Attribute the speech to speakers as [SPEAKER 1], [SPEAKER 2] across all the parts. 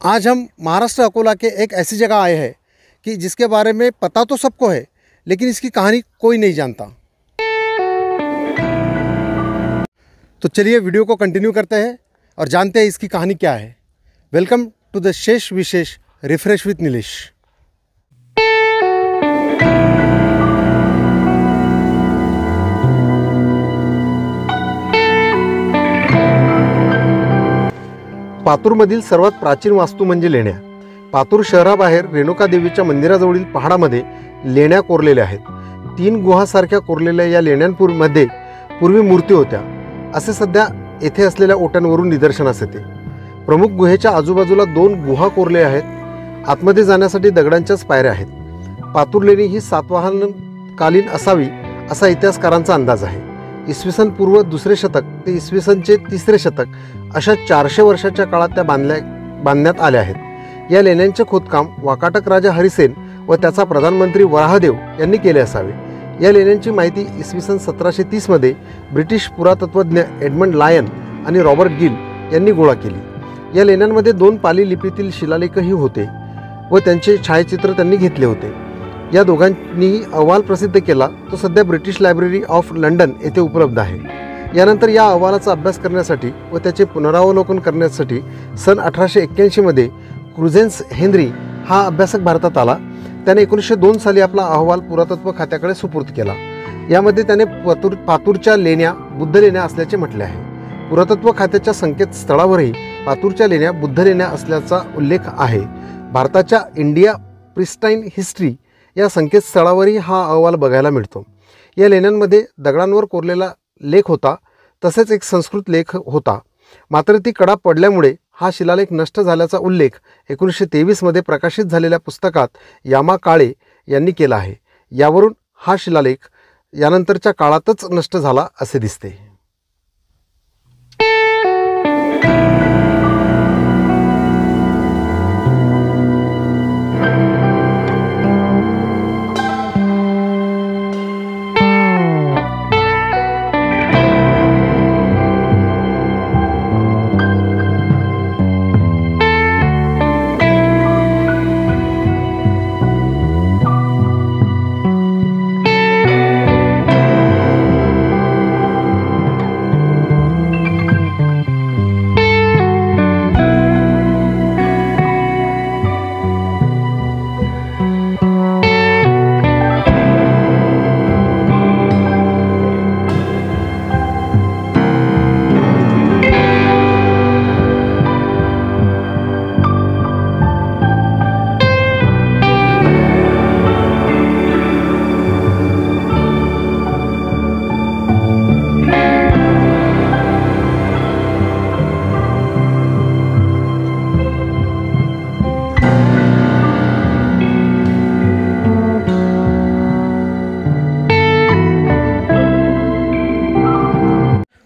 [SPEAKER 1] आज हम महाराष्ट्र अकोला के एक ऐसी जगह आए हैं कि जिसके बारे में पता तो सबको है, लेकिन इसकी कहानी कोई नहीं जानता। तो चलिए वीडियो को कंटिन्यू करते हैं और जानते हैं इसकी कहानी क्या है। वेलकम टू द शेष विशेष रिफ्रेश विथ नीलेश। पातूरमधील सर्वात प्राचीन वास्तू म्हणजे लेण्या। पातूर शहराबाहेर रेणुका देवीच्या मंदिराजवळील पहाडामध्ये लेण्या कोरलेल्या आहेत। 3 गुहासारख्या कोरलेल्या या लेण्यांमध्ये पूर्वी मूर्ती होत्या असे सध्या येथे असलेल्या ओट्यांवरून निदर्शनास येते। प्रमुख गुहेच्या आजूबाजूला 2 गुहा कोरल्या आहेत। आतमध्ये जाण्यासाठी दगडांच्याच पायऱ्या आहेत। पातूर लेणी ही सातवाहनकालीन असावी असा इतिहासकारांचा अंदाज आहे। इसवी सन पूर्व 2रे शतक ते इसवी सनचे 3रे शतक अशा 400 वर्षाच्या काळात त्या बांधण्यात आल्या आहेत। या लेण्यांचे खोदकाम वाकाटक राजा हरिसेन व त्याचा प्रधानमंत्री वराहदेव यांनी केले असावे। या लेण्यांची माहिती इसवी सन 1730 मध्ये ब्रिटिश पुरातत्वज्ञ एडमंड लायन आणि रॉबर्ट गिल यांनी गोळा केली। या लेण्यांमध्ये 2 पाली लिपीतील शिलालेखही होते व त्यांचे छायाचित्र त्यांनी घेतले होते। या दोघांनीही अहवाल प्रसिद्ध केला, तो सध्या ब्रिटिश लायब्ररी ऑफ लंडन येथे उपलब्ध आहे। यानंतर या अहवालाचा अभ्यास करण्यासाठी व त्याचे पुनरावलोकन करण्यासाठी सन 1881 मध्ये क्रुझेन्स हेनरी हा अभ्यासक भारतात आला। त्याने 1902 साली आपला अहवाल पुरातत्व खात्याकडे सुपूर्द केला। यामध्ये त्याने पातूरच्या लेण्या बुद्ध लेण्या असल्याचे म्हटले आहे। पुरातत्व खात्याच्या संकेतस्थळावरही पातूरच्या लेण्या बुद्ध लेण्या असल्याचा उल्लेख आहे। भारताच्या इंडिया प्रिस्टाईन हिस्ट्री या संकेतस्थळावरही हा अहवाल बघायला मिळतो। या लेण्यांमध्ये दगडांवर कोरलेला लेख होता, तसेच एक संस्कृत लेख होता। मात्र ती कडा पडल्यामुळे हा शिलालेख नष्ट झाल्याचा उल्लेख 1923 मध्ये प्रकाशित झालेल्या पुस्तकात यामा काळे यांनी केला आहे। यावरून हा शिलालेख यानंतरच्या काळातच नष्ट झाला असे दिसते।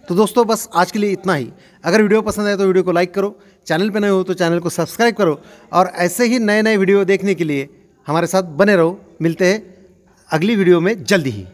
[SPEAKER 1] तो दोस्तों बस आज के लिए इतना ही। अगर वीडियो पसंद आए तो वीडियो को लाइक करो, चैनल पे नए हो तो चैनल को सब्सक्राइब करो और ऐसे ही नए नए वीडियो देखने के लिए हमारे साथ बने रहो। मिलते हैं अगली वीडियो में जल्दी ही।